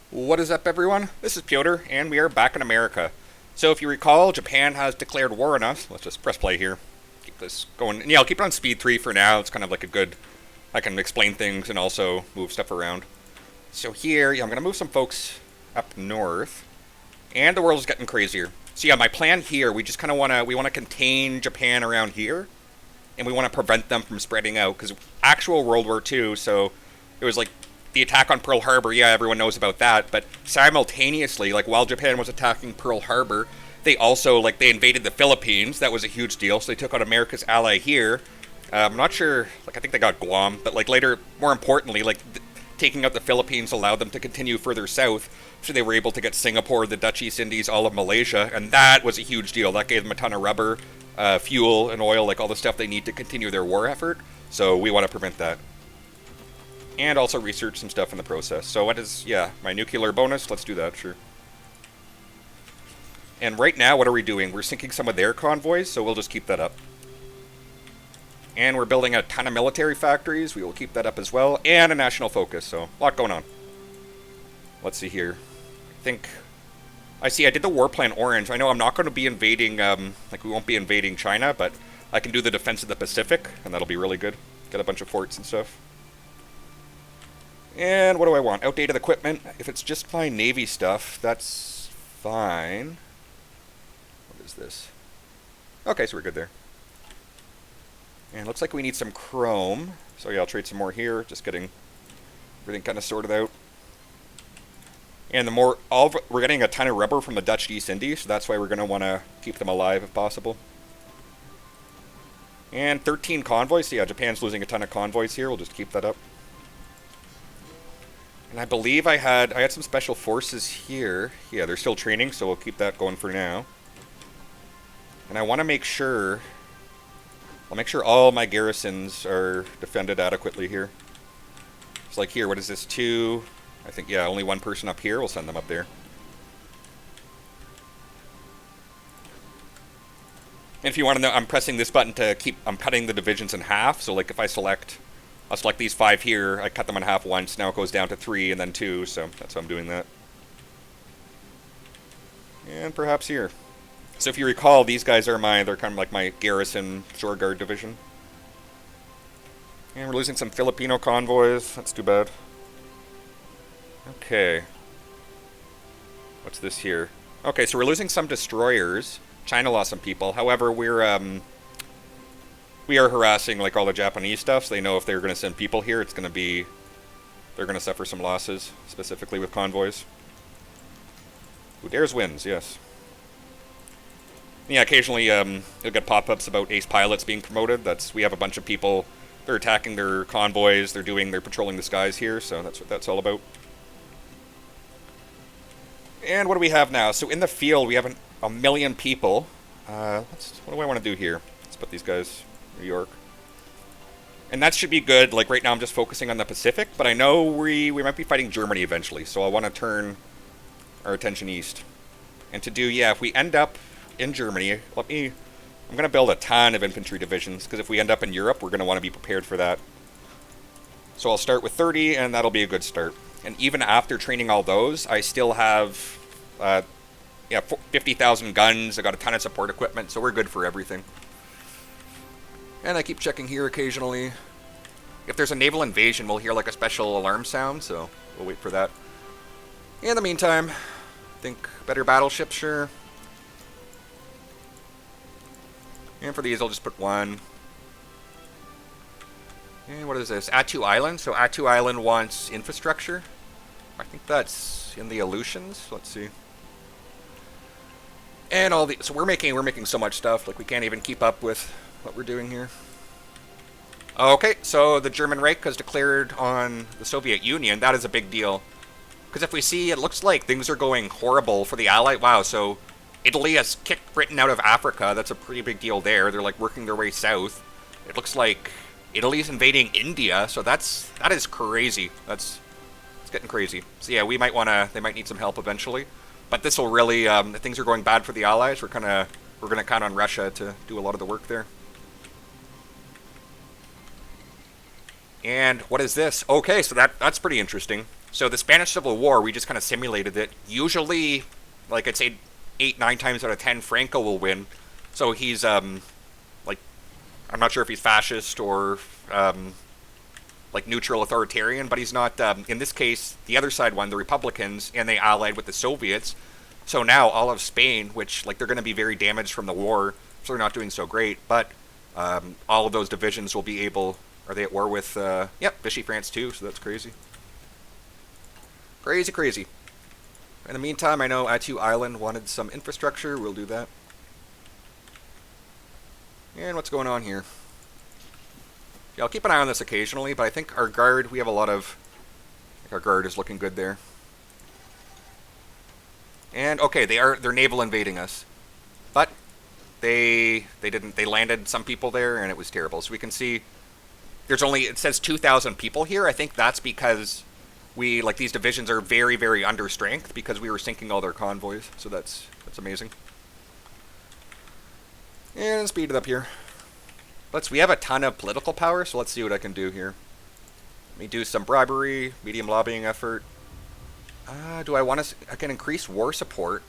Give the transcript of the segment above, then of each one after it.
What is up, everyone? This is Piotr, and we are back in America. So if you recall, Japan has declared war on us. Let's just press play here. Keep this going. Yeah, I'll keep it on speed 3 for now. It's kind of like a good... I can explain things and also move stuff around. So here, yeah, I'm going to move some folks up north. And the world is getting crazier. So yeah, my plan here, we just kind of want to... We want to contain Japan around here. And we want to prevent them from spreading out. Because actual World War II, so it was like... The attack on Pearl Harbor, yeah, everyone knows about that, but simultaneously, like, while Japan was attacking Pearl Harbor, they also, like, they invaded the Philippines. That was a huge deal, so they took out America's ally here. I'm not sure, like, I think they got Guam, but, like, later, more importantly, like, taking out the Philippines allowed them to continue further south, so they were able to get Singapore, the Dutch East Indies, all of Malaysia, and that was a huge deal. That gave them a ton of rubber, fuel, and oil, like, all the stuff they need to continue their war effort, so we want to prevent that. And also research some stuff in the process. So what is, yeah, my nuclear bonus? Let's do that, sure. And right now, what are we doing? We're sinking some of their convoys, so we'll just keep that up. And we're building a ton of military factories. We will keep that up as well. And a national focus, so a lot going on. Let's see here. I did the war plan orange. I know I'm not going to be invading, like we won't be invading China, but I can do the defense of the Pacific, and that'll be really good. Get a bunch of forts and stuff. And what do I want? Outdated equipment. If it's just my Navy stuff, that's fine. What is this? Okay, so we're good there. And looks like we need some chrome. So yeah, I'll trade some more here. Just getting everything kind of sorted out. And we're getting a ton of rubber from the Dutch East Indies, so that's why we're going to want to keep them alive if possible. And 13 convoys. So yeah, Japan's losing a ton of convoys here. We'll just keep that up. And I believe I had some special forces here. Yeah, they're still training, so we'll keep that going for now. And I want to make sure... I'll make sure all my garrisons are defended adequately here. It's like here, what is this, 2? I think, yeah, only one person up here. We'll send them up there. And if you want to know, I'm pressing this button to keep... I'm cutting the divisions in half, so like if I select... I'll select these 5 here, I cut them in half once, now it goes down to 3 and then 2, so that's how I'm doing that. And perhaps here. So if you recall, these guys are they're kind of like my garrison shore guard division. And we're losing some Filipino convoys, that's too bad. Okay. What's this here? Okay, so we're losing some destroyers. China lost some people, however, we are harassing like all the Japanese stuff, so they know if they're going to send people here, it's going to be... They're going to suffer some losses, specifically with convoys. Who dares wins, yes. Yeah, occasionally you'll get pop-ups about ace pilots being promoted. We have a bunch of people, they're attacking their convoys, they're patrolling the skies here, so that's what that's all about. And what do we have now? So in the field, we have a million people. What do I want to do here? Let's put these guys... New York. And that should be good. Like right now I'm just focusing on the Pacific, but I know we might be fighting Germany eventually, so I want to turn our attention east. And to do, yeah, if we end up in Germany, I'm going to build a ton of infantry divisions, because if we end up in Europe, we're going to want to be prepared for that. So I'll start with 30, and that'll be a good start. And even after training all those, I still have 50,000 guns, I got a ton of support equipment, so we're good for everything. And I keep checking here occasionally. If there's a naval invasion, we'll hear like a special alarm sound, so we'll wait for that. In the meantime, think better battleships, sure. And for these, I'll just put 1. And what is this? Attu Island. So Attu Island wants infrastructure. I think that's in the Aleutians. Let's see. And so we're making so much stuff, like we can't even keep up with what we're doing here. Okay, so the German Reich has declared on the Soviet Union. That is a big deal. Because if we see, it looks like things are going horrible for the Allied... Wow, so Italy has kicked Britain out of Africa. That's a pretty big deal there. They're like working their way south. It looks like Italy's invading India, so that is crazy. It's getting crazy. So yeah, they might need some help eventually. But this will really, things are going bad for the Allies. We're going to count on Russia to do a lot of the work there. And what is this? Okay, so that's pretty interesting. So the Spanish Civil War, we just kind of simulated it. Usually, like I'd say 8, 9 times out of 10, Franco will win. So he's, like, I'm not sure if he's fascist or, like, neutral authoritarian, but he's not, in this case, the other side won, the Republicans, and they allied with the Soviets. So now all of Spain, which, like, they're going to be very damaged from the war, so they're not doing so great, but all of those divisions will be able, are they at war with, yep, Vichy France too, so that's crazy. Crazy, crazy. In the meantime, I know Attu Island wanted some infrastructure. We'll do that. And what's going on here? Yeah, I'll keep an eye on this occasionally, but I think our guard, we have a lot of... I think our guard is looking good there. And, okay, they're naval invading us. But they landed some people there, and it was terrible. So we can see there's only, it says 2,000 people here. I think that's because these divisions are very, very under strength because we were sinking all their convoys. So that's amazing. And speed it up here. We have a ton of political power, so let's see what I can do here. Let me do some bribery, medium lobbying effort. Do I want to... I can increase war support.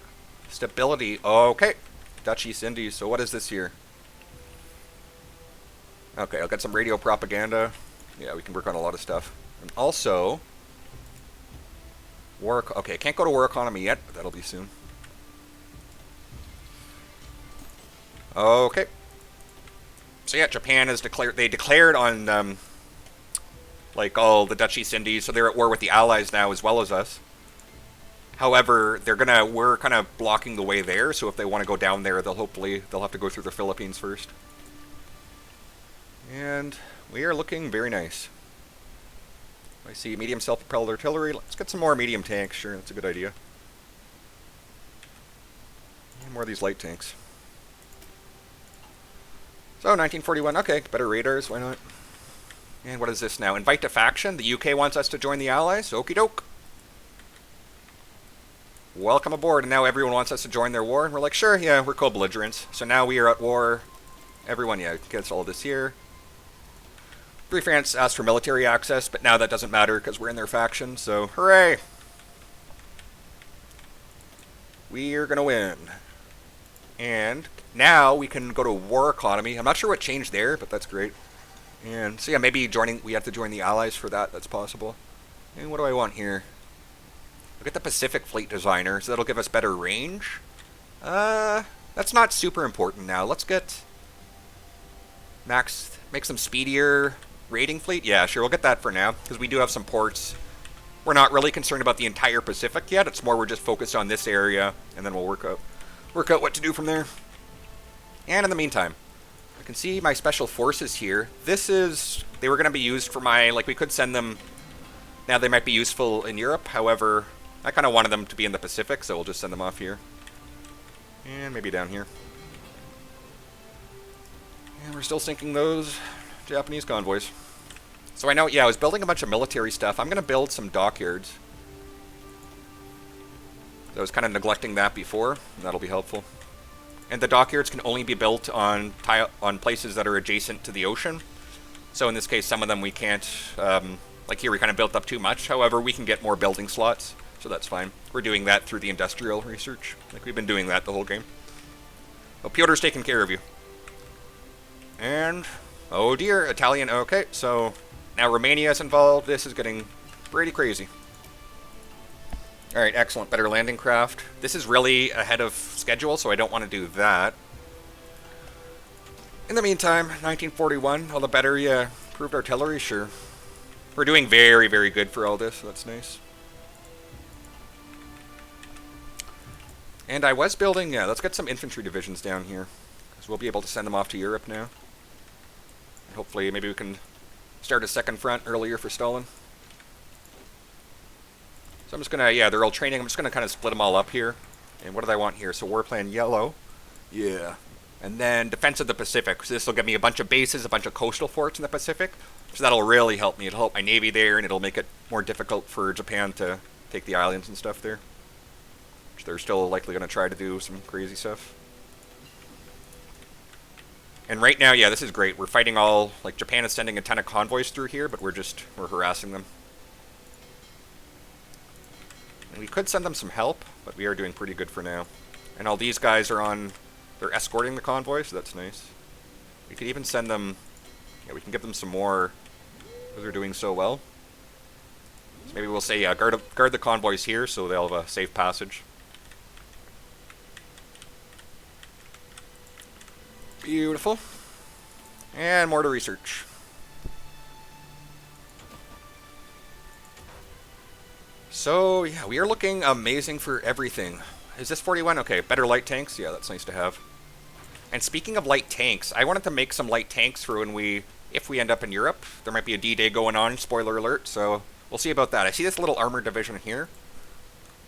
Stability. Okay. Dutch East Indies. So what is this here? Okay, I'll get some radio propaganda. Yeah, we can work on a lot of stuff. And also... war... Okay, I can't go to war economy yet, but that'll be soon. Okay. So yeah, Japan has declared... They declared on... like all the Dutch East Indies, so they're at war with the Allies now as well as us. However, we're kind of blocking the way there, so if they want to go down there, they'll have to go through the Philippines first. And we are looking very nice. I see medium self-propelled artillery. Let's get some more medium tanks. Sure, that's a good idea. And more of these light tanks. So, 1941. Okay, better radars. Why not? And what is this now? Invite to faction. The UK wants us to join the Allies. Okie doke. Welcome aboard. And now everyone wants us to join their war. And we're like, sure, yeah, we're co-belligerents. So now we are at war. Everyone, yeah, gets all this here. Free France asked for military access, but now that doesn't matter because we're in their faction. So, hooray! We are going to win. And now we can go to war economy. I'm not sure what changed there, but that's great. And so yeah, maybe we have to join the Allies for that. That's possible. And what do I want here? I'll get the Pacific Fleet Designer, so that'll give us better range. That's not super important now. Let's get make some speedier raiding fleet. Yeah, sure, we'll get that for now, because we do have some ports. We're not really concerned about the entire Pacific yet. It's more we're just focused on this area, and then we'll work out what to do from there. And in the meantime, I can see my special forces here. They were going to be used for we could send them, now they might be useful in Europe. However, I kind of wanted them to be in the Pacific, so we'll just send them off here. And maybe down here. And we're still sinking those Japanese convoys. So I know, yeah, I was building a bunch of military stuff. I'm going to build some dockyards. I was kind of neglecting that before, and that'll be helpful. And the dockyards can only be built on places that are adjacent to the ocean. So in this case, some of them we can't, like here we kind of built up too much. However, we can get more building slots, so that's fine. We're doing that through the industrial research. Like we've been doing that the whole game. Oh, Piotr's taking care of you. And, oh dear, Italian, okay, so now Romania is involved. This is getting pretty crazy. Alright, excellent. Better landing craft. This is really ahead of schedule, so I don't want to do that. In the meantime, 1941, all the better, yeah. Improved artillery, sure. We're doing very, very good for all this, so that's nice. And I was building, yeah, let's get some infantry divisions down here. Because we'll be able to send them off to Europe now. And hopefully, maybe we can start a second front earlier for Stalin. So I'm just going to, yeah, they're all training. I'm just going to kind of split them all up here. And what do I want here? So war plan yellow. Yeah. And then defense of the Pacific. So this will give me a bunch of bases, a bunch of coastal forts in the Pacific. So that'll really help me. It'll help my navy there, and it'll make it more difficult for Japan to take the islands and stuff there. Which they're still likely going to try to do some crazy stuff. And right now, yeah, this is great. We're fighting all, like Japan is sending a ton of convoys through here, but we're harassing them. And we could send them some help, but we are doing pretty good for now. And all these guys are on... They're escorting the convoy, so that's nice. We could even send them... Yeah, we can give them some more, because they're doing so well. So maybe we'll say, guard the convoys here, so they'll have a safe passage. Beautiful. And more to research. So, yeah, we are looking amazing for everything. Is this 41? Okay, better light tanks? Yeah, that's nice to have. And speaking of light tanks, I wanted to make some light tanks for when if we end up in Europe. There might be a D-Day going on, spoiler alert, so we'll see about that. I see this little armored division here.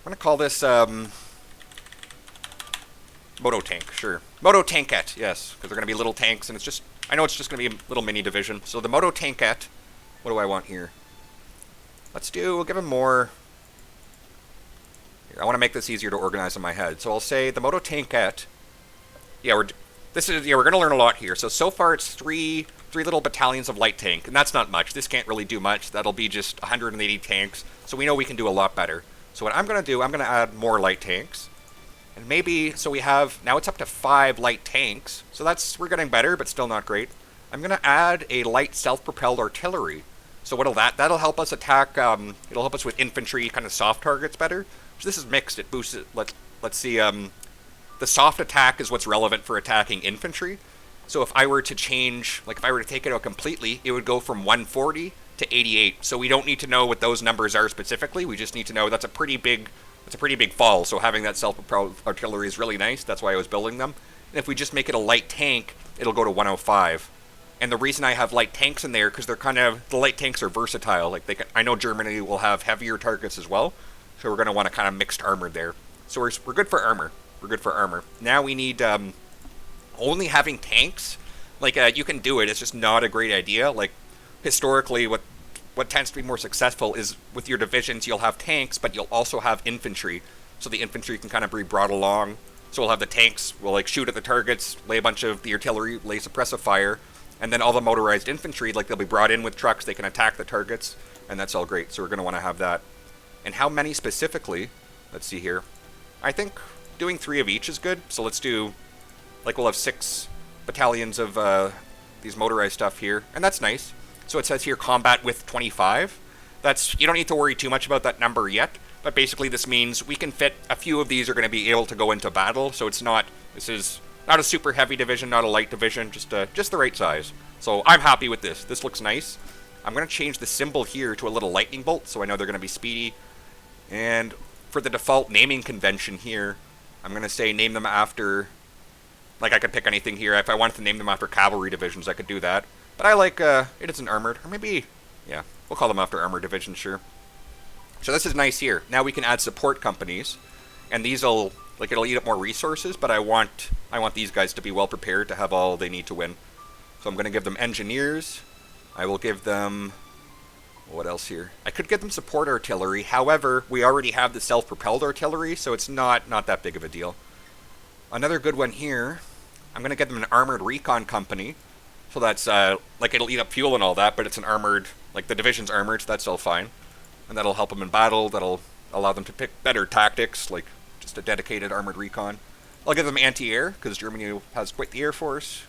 I'm going to call this, Moto tank, sure. Moto tankette, yes, because they're going to be little tanks, and it's just... I know it's just going to be a little mini division. So the Moto tankette, what do I want here? We'll give them more... Here, I want to make this easier to organize in my head. So I'll say the Moto tankette... Yeah, we're going to learn a lot here. So far it's three little battalions of light tank, and that's not much. This can't really do much. That'll be just 180 tanks, so we know we can do a lot better. So what I'm going to do, I'm going to add more light tanks. And maybe, so we have, now it's up to 5 light tanks. So we're getting better, but still not great. I'm going to add a light self-propelled artillery. So that'll help us attack, it'll help us with infantry, kind of soft targets better. So this is mixed, it boosts it, let's see, the soft attack is what's relevant for attacking infantry. So if I were to change, if I were to take it out completely, it would go from 140 to 88. So we don't need to know what those numbers are specifically, we just need to know that's a pretty big fall, so having that self-propelled artillery is really nice. That's why I was building them. And if we just make it a light tank, it'll go to 105. And the reason I have light tanks in there, because the light tanks are versatile. I know Germany will have heavier targets as well, so we're going to want a kind of mixed armor there. So we're good for armor. We're good for armor. Now we need, only having tanks, you can do it, it's just not a great idea. Historically, what tends to be more successful is with your divisions, you'll have tanks, but you'll also have infantry. So the infantry can kind of be brought along. So we'll have the tanks, we'll shoot at the targets, lay a bunch of the artillery, lay suppressive fire, and then all the motorized infantry, they'll be brought in with trucks, they can attack the targets, and that's all great. So we're going to want to have that. And how many specifically? Let's see here. I think doing 3 of each is good. So let's do, we'll have 6 battalions of these motorized stuff here, and that's nice. So it says here combat with 25. You don't need to worry too much about that number yet, but basically this means we can fit a few of these are going to be able to go into battle. So this is not a super heavy division, not a light division, just the right size. So I'm happy with this. This looks nice. I'm going to change the symbol here to a little lightning bolt, so I know they're going to be speedy. And for the default naming convention here, I'm going to say name them after, I could pick anything here. If I wanted to name them after cavalry divisions, I could do that. But I like, it isn't armored, or maybe, yeah, we'll call them after armored divisions, sure. So this is nice here. Now we can add support companies, and it'll eat up more resources, but I want these guys to be well prepared to have all they need to win. So I'm going to give them engineers. I will give them, what else here? I could give them support artillery, however, we already have the self-propelled artillery, so it's not that big of a deal. Another good one here, I'm going to give them an armored recon company. So that's, it'll eat up fuel and all that, but it's an armored, the division's armored, so that's all fine. And that'll help them in battle, that'll allow them to pick better tactics, just a dedicated armored recon. I'll give them anti-air, because Germany has quite the air force.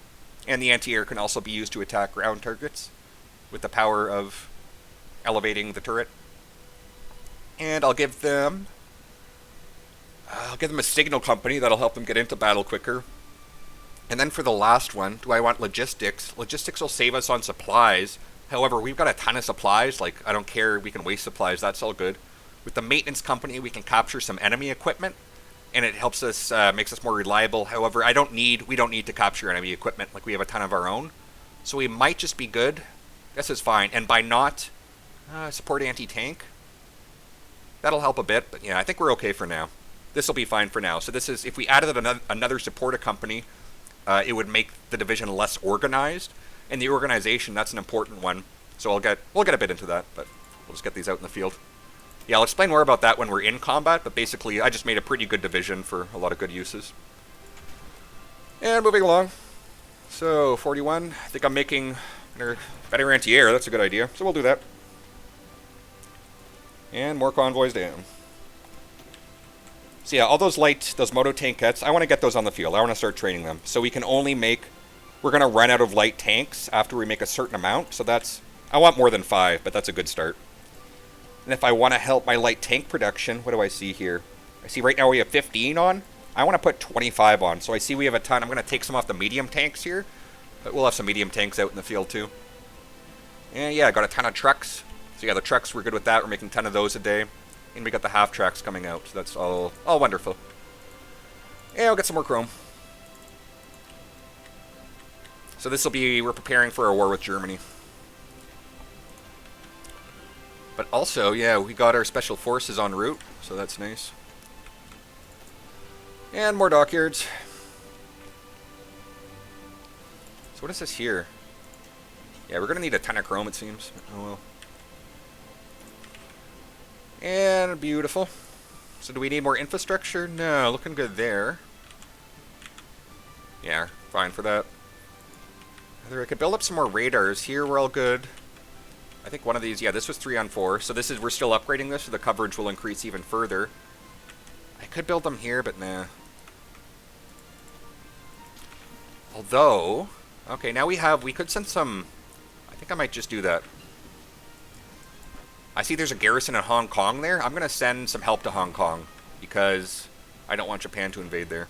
And the anti-air can also be used to attack ground targets, with the power of elevating the turret. And I'll give them a signal company, that'll help them get into battle quicker. And then for the last one, do I want logistics? Logistics will save us on supplies. However, we've got a ton of supplies. I don't care, we can waste supplies, that's all good. With the maintenance company, we can capture some enemy equipment, and it helps us, makes us more reliable. However, we don't need to capture enemy equipment, we have a ton of our own. So we might just be good. This is fine. And by not support anti-tank, that'll help a bit, but yeah, I think we're okay for now. This will be fine for now. So this is, if we added another support company, it would make the division less organized, and the organization, that's an important one. So we'll get a bit into that, but we'll just get these out in the field. Yeah, I'll explain more about that when we're in combat, but basically I just made a pretty good division for a lot of good uses. And moving along. So 41, I think I'm making better anti-air, that's a good idea, so we'll do that. And more convoys down. So yeah, all those moto tankettes, I want to get those on the field. I want to start training them. So we can only make, we're going to run out of light tanks after we make a certain amount. So that's, I want more than 5, but that's a good start. And if I want to help my light tank production, what do I see here? I see right now we have 15 on. I want to put 25 on. So I see we have a ton. I'm going to take some off the medium tanks here. But we'll have some medium tanks out in the field too. And yeah, I got a ton of trucks. So yeah, the trucks, we're good with that. We're making a ton of those a day. And we got the half tracks coming out. So that's all wonderful. Yeah, I'll get some more chrome. So this will be, we're preparing for a war with Germany. But also, yeah, we got our special forces en route. So that's nice. And more dockyards. So what is this here? Yeah, we're going to need a ton of chrome, it seems. Oh, well. And beautiful. So do we need more infrastructure? No, looking good there. Yeah, fine for that. Either I could build up some more radars. Here we're all good. I think one of these, yeah, this was 3 on 4. So this is, we're still upgrading this, so the coverage will increase even further. I could build them here, but nah. Although, okay, now we could send some, I think I might just do that. I see there's a garrison in Hong Kong there. I'm going to send some help to Hong Kong because I don't want Japan to invade there.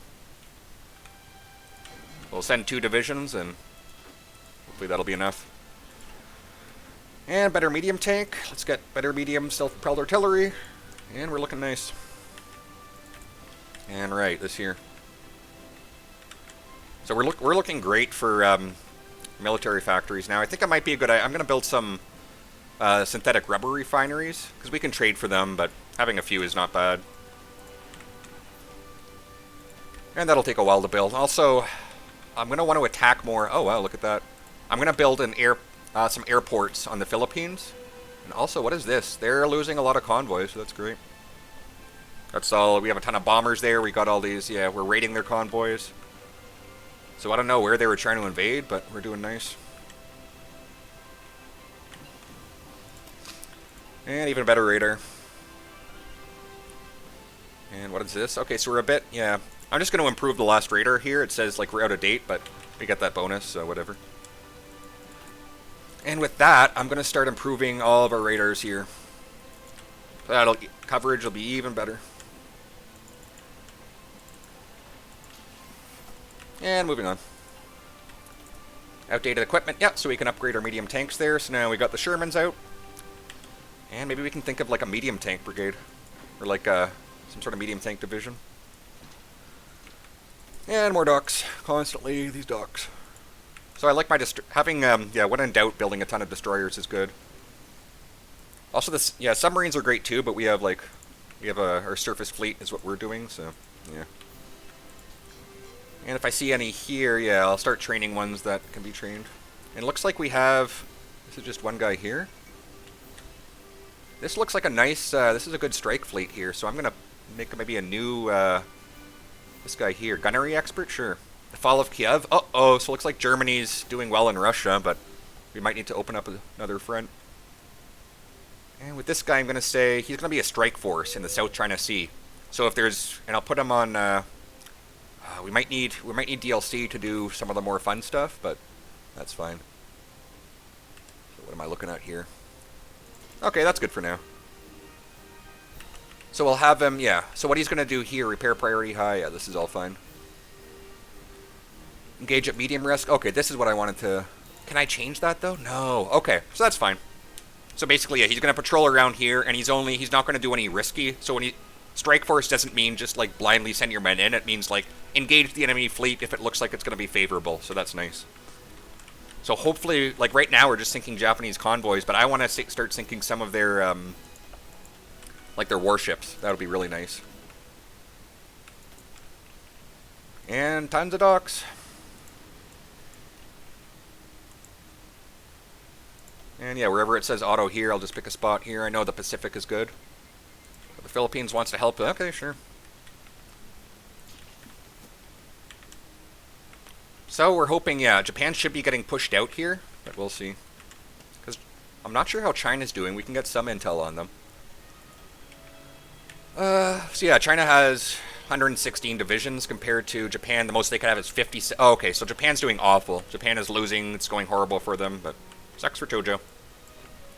We'll send 2 divisions and hopefully that'll be enough. And better medium tank. Let's get better medium self-propelled artillery. And we're looking nice. And right, this here. So we're looking great for military factories now. I think it might be a good idea. I'm going to build some synthetic rubber refineries because we can trade for them, but having a few is not bad. And that'll take a while to build. Also, I'm going to want to attack more. Oh wow, look at that. I'm going to build some airports on the Philippines. And also, what is this? They're losing a lot of convoys, so that's great. That's all. We have a ton of bombers there. We got all these. Yeah, we're raiding their convoys. So I don't know where they were trying to invade, but we're doing nice. And even better radar. And what is this? Okay, so we're a bit, yeah. I'm just going to improve the last radar here. It says like we're out of date, but we get that bonus, so whatever. And with that, I'm going to start improving all of our radars here. Coverage will be even better. And moving on. Outdated equipment, yeah, so we can upgrade our medium tanks there. So now we got the Shermans out. And maybe we can think of like a medium tank brigade. Or like some sort of medium tank division. And more docks. Constantly, these docks. So I like my having, yeah, when in doubt, building a ton of destroyers is good. Also, this, yeah, submarines are great too, but we have our surface fleet is what we're doing, so, yeah. And if I see any here, yeah, I'll start training ones that can be trained. And it looks like we have, this is just one guy here. This looks like a nice, this is a good strike fleet here, so I'm going to make maybe a new, this guy here, gunnery expert, sure. The fall of Kiev, uh-oh, so it looks like Germany's doing well in Russia, but we might need to open up another front. And with this guy, I'm going to say, he's going to be a strike force in the South China Sea. So if there's, and I'll put him on, we might need DLC to do some of the more fun stuff, but that's fine. So what am I looking at here? Okay, that's good for now. So we'll have him, yeah. So what he's going to do here, repair priority high, yeah, this is all fine. Engage at medium risk. Okay, this is what I wanted to... Can I change that, though? No. Okay, so that's fine. So basically, yeah, he's going to patrol around here, and he's not going to do any risky. So when Strike Force doesn't mean just, like, blindly send your men in. It means, like, engage the enemy fleet if it looks like it's going to be favorable. So that's nice. So hopefully, like, right now we're just sinking Japanese convoys, but I want to start sinking some of their, like, their warships. That would be really nice. And tons of docks. And yeah, wherever it says auto here, I'll just pick a spot here. I know the Pacific is good. But the Philippines wants to help. Okay, sure. So we're hoping, yeah, Japan should be getting pushed out here, but we'll see. Because I'm not sure how China's doing. We can get some intel on them. So yeah, China has 116 divisions compared to Japan. The most they could have is 50. Oh, okay, so Japan's doing awful. Japan is losing. It's going horrible for them, but sucks for Tojo.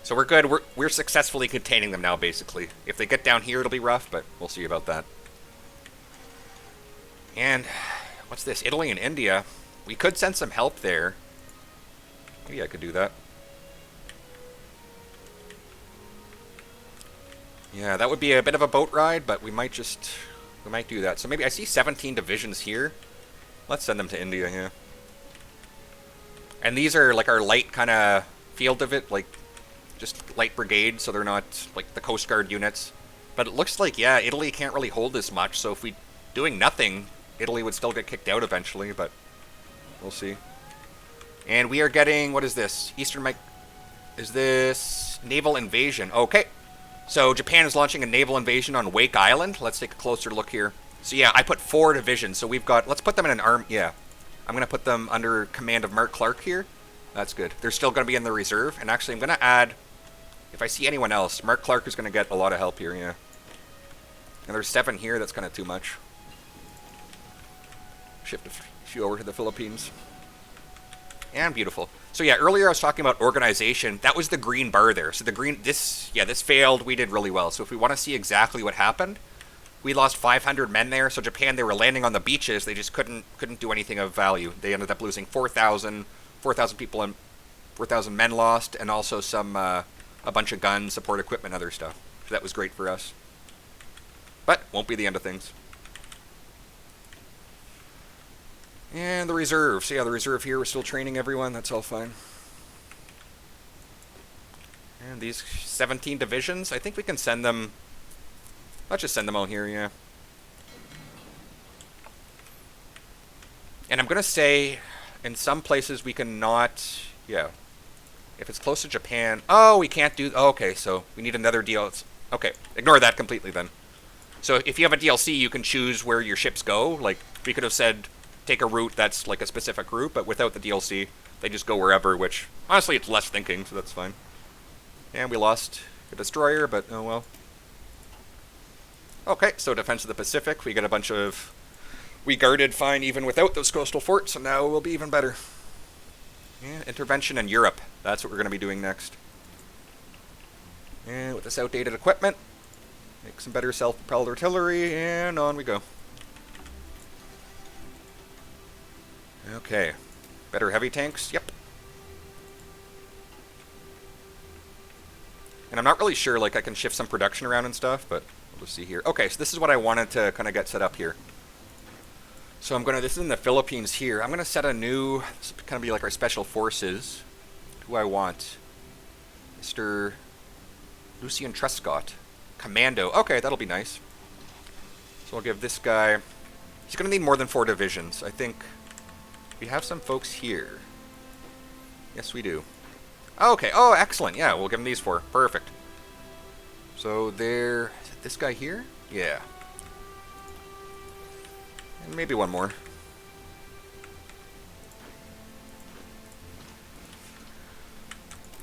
So we're good. We're successfully containing them now, basically. If they get down here, it'll be rough, but we'll see about that. And what's this? Italy and India. We could send some help there. Maybe I could do that. Yeah, that would be a bit of a boat ride, but we might do that. So maybe I see 17 divisions here. Let's send them to India, yeah. And these are like our light kind of field of it, like just light brigade, so they're not like the Coast Guard units. But it looks like, yeah, Italy can't really hold this much, so if we doing nothing, Italy would still get kicked out eventually, but we'll see. And we are getting, what is this? Is this naval invasion? Okay. So Japan is launching a naval invasion on Wake Island. Let's take a closer look here. So yeah, I put 4 divisions. So we've got, let's put them in an arm. Yeah, I'm going to put them under command of Mark Clark here. That's good. They're still going to be in the reserve. And actually, I'm going to add, if I see anyone else, Mark Clark is going to get a lot of help here, yeah. And there's 7 here. That's kind of too much. Shift a few over to the Philippines. And beautiful. So yeah, earlier I was talking about organization. That was the green bar there. So the green, this failed. We did really well. So if we want to see exactly what happened, we lost 500 men there. So Japan, they were landing on the beaches. They just couldn't do anything of value. They ended up losing 4,000 people and 4,000 men lost, and also some a bunch of guns, support equipment, other stuff. So that was great for us. But won't be the end of things. And the reserve. So yeah, the reserve here, we're still training everyone. That's all fine. And these 17 divisions, I think we can send them. Let's just send them all here, yeah. And I'm going to say, in some places we cannot, yeah. If it's close to Japan, oh, we can't do, oh, okay, so we need another DLC. Okay, ignore that completely then. So if you have a DLC, you can choose where your ships go. Like, we could have said, take a route that's like a specific route, but without the DLC, they just go wherever, which, honestly, it's less thinking, so that's fine. And we lost a destroyer, but oh well. Okay, so Defense of the Pacific, we got a bunch of... We guarded fine even without those coastal forts, so now we'll be even better. Yeah, intervention in Europe, that's what we're going to be doing next. And with this outdated equipment, make some better self-propelled artillery, and on we go. Okay. Better heavy tanks? Yep. And I'm not really sure, like, I can shift some production around and stuff, but we'll just see here. Okay, so this is what I wanted to kind of get set up here. So I'm going to, this is in the Philippines here. I'm going to set a new, this is going to be like our special forces. Who I want? Mr. Lucian Truscott. Commando. Okay, that'll be nice. So I'll give this guy, he's going to need more than 4 divisions. I think we have some folks here. Yes, we do. Okay. Oh, excellent. Yeah, we'll give him these 4. Perfect. So there, is it this guy here? Yeah. And maybe one more.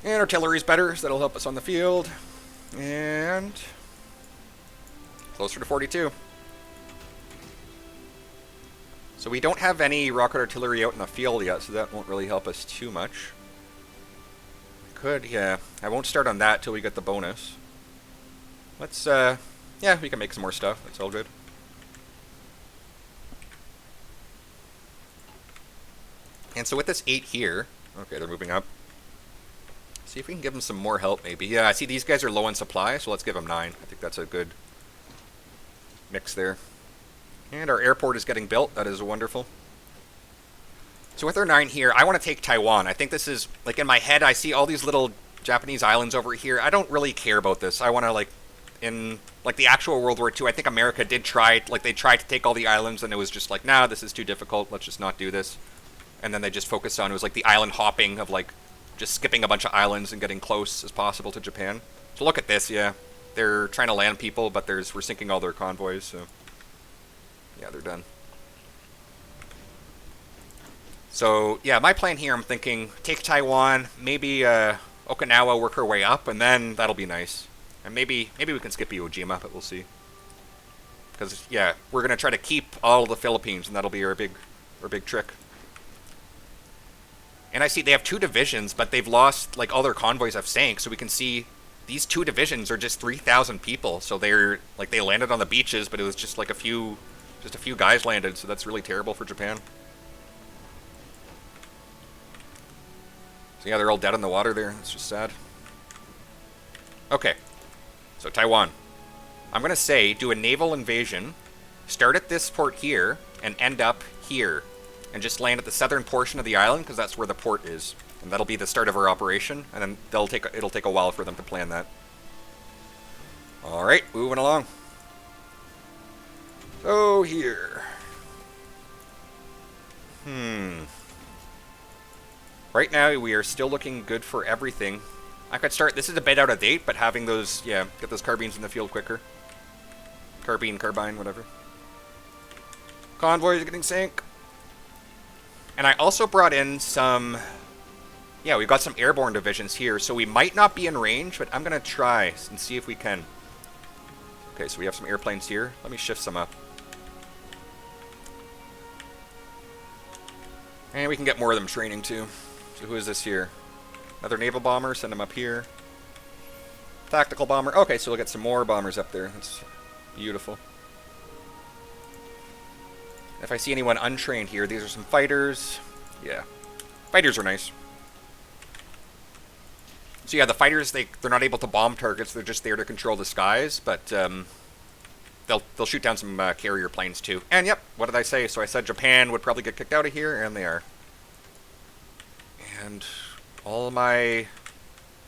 And artillery's better, so that'll help us on the field. And closer to 42. So we don't have any rocket artillery out in the field yet, so that won't really help us too much. We could, yeah. I won't start on that till we get the bonus. Let's, yeah, we can make some more stuff. That's all good. And so with this 8 here, okay, they're moving up. See if we can give them some more help, maybe. Yeah, I see these guys are low on supply, so let's give them 9. I think that's a good mix there. And our airport is getting built. That is wonderful. So with our 9 here, I want to take Taiwan. I think this is, like, in my head, I see all these little Japanese islands over here. I don't really care about this. I want to, like, in, like, the actual World War II, I think America did try, like, they tried to take all the islands, and it was just like, nah, this is too difficult. Let's just not do this. And then they just focused on, it was like the island hopping of, like, just skipping a bunch of islands and getting close as possible to Japan. So look at this, yeah. They're trying to land people, but we're sinking all their convoys, so... Yeah, they're done. So, yeah, my plan here, I'm thinking, take Taiwan, maybe Okinawa, work our way up, and then that'll be nice. And maybe we can skip Iwo Jima, but we'll see. Because, yeah, we're going to try to keep all the Philippines, and that'll be our big trick. And I see they have 2 divisions, but they've lost, like, all their convoys have sank, so we can see these 2 divisions are just 3,000 people. So they're, like, they landed on the beaches, but it was just, like, a few guys landed, so that's really terrible for Japan. So yeah, they're all dead in the water there. That's just sad. Okay. So Taiwan. I'm going to say do a naval invasion, start at this port here, and end up here. And just land at the southern portion of the island, because that's where the port is. And that'll be the start of our operation, and then it'll take a while for them to plan that. Alright, moving along. So here. Right now, we are still looking good for everything. I could start, this is a bit out of date, but having those, yeah, get those carbines in the field quicker. Carbine, whatever. Convoys are getting sank. And I also brought in some, yeah, we've got some airborne divisions here, so we might not be in range, but I'm going to try and see if we can. Okay, so we have some airplanes here. Let me shift some up. And we can get more of them training too. So who is this here? Another naval bomber, send them up here. Tactical bomber. Okay, so we'll get some more bombers up there. That's beautiful. If I see anyone untrained here, these are some fighters. Yeah. Fighters are nice. So yeah, the fighters, they're not able to bomb targets. They're just there to control the skies, but they'll shoot down some carrier planes too. And yep, what did I say? So I said Japan would probably get kicked out of here, and they are. And all my, I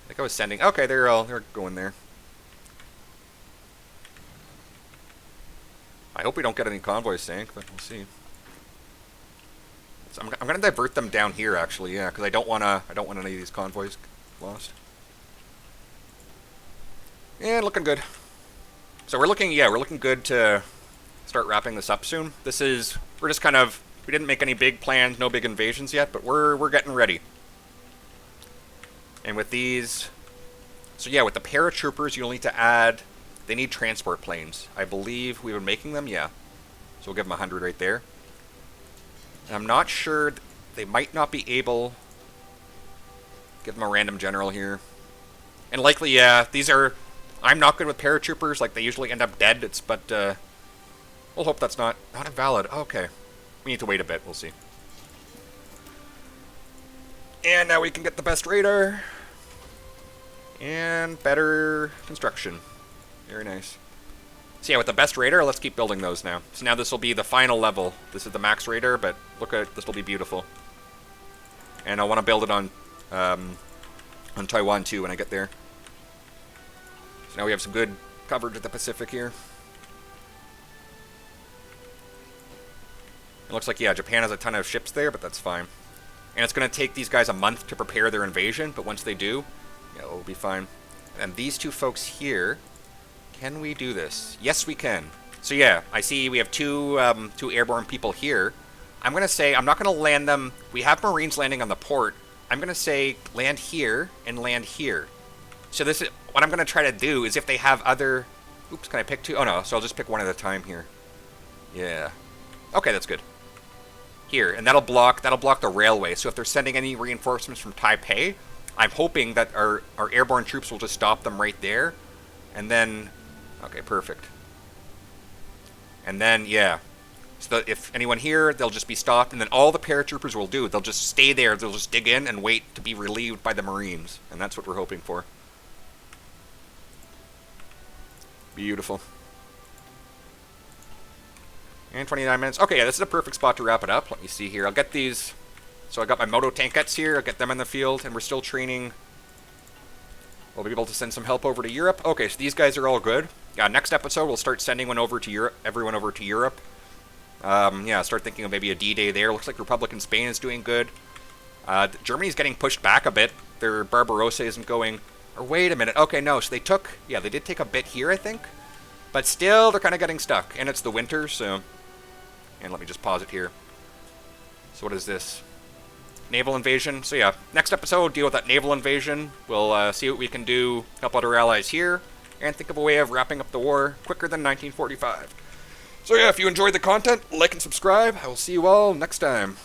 think I was sending. Okay, they're going there. I hope we don't get any convoys sank, but we'll see. So I'm gonna divert them down here actually, yeah, because I don't want any of these convoys lost. And looking good. So we're looking good to start wrapping this up soon. We're just kind of, we didn't make any big plans, no big invasions yet, but we're getting ready. And with these, so yeah, with the paratroopers, you'll need to add. They need transport planes. I believe we were making them, yeah. So we'll give them 100 right there. And I'm not sure, they might not be able. Give them a random general here. And likely, yeah, I'm not good with paratroopers, like they usually end up dead. But we'll hope that's not invalid. Okay. We need to wait a bit, we'll see. And now we can get the best radar. And better construction. Very nice. So yeah, with the best radar, let's keep building those now. So now this will be the final level. This is the max radar, but look at this will be beautiful. And I want to build it on Taiwan too when I get there. So now we have some good coverage of the Pacific here. It looks like, yeah, Japan has a ton of ships there, but that's fine. And it's going to take these guys a month to prepare their invasion, but once they do, yeah, it'll be fine. And these two folks here, can we do this? Yes, we can. So yeah, I see we have two airborne people here. I'm going to say, I'm not going to land them. We have Marines landing on the port. I'm going to say land here and land here. So this is, what I'm going to try to do is if they have other, oops, can I pick two? Oh no, so I'll just pick one at a time here. Yeah. Okay, that's good. Here, and that'll block the railway. So if they're sending any reinforcements from Taipei, I'm hoping that our airborne troops will just stop them right there. And then, okay, perfect. And then, yeah. So if anyone here, they'll just be stopped, and then all the paratroopers will do, they'll just stay there, they'll just dig in and wait to be relieved by the Marines. And that's what we're hoping for. Beautiful. And 29 minutes. Okay, yeah, this is a perfect spot to wrap it up. Let me see here. I'll get these. So I got my moto tankettes here. I'll get them in the field, and we're still training. We'll be able to send some help over to Europe. Okay, so these guys are all good. Yeah, next episode, we'll start sending one over to Europe, everyone over to Europe. Yeah, start thinking of maybe a D-Day there. Looks like Republican Spain is doing good. Germany's getting pushed back a bit. Their Barbarossa isn't going. Or wait a minute. Okay, no. So they took. Yeah, they did take a bit here, I think. But still, they're kind of getting stuck. And it's the winter, so. And let me just pause it here. So what is this? Naval invasion. So yeah, next episode, we'll deal with that naval invasion. We'll see what we can do, help out our allies here, and think of a way of wrapping up the war quicker than 1945. So yeah, if you enjoyed the content, like and subscribe. I will see you all next time.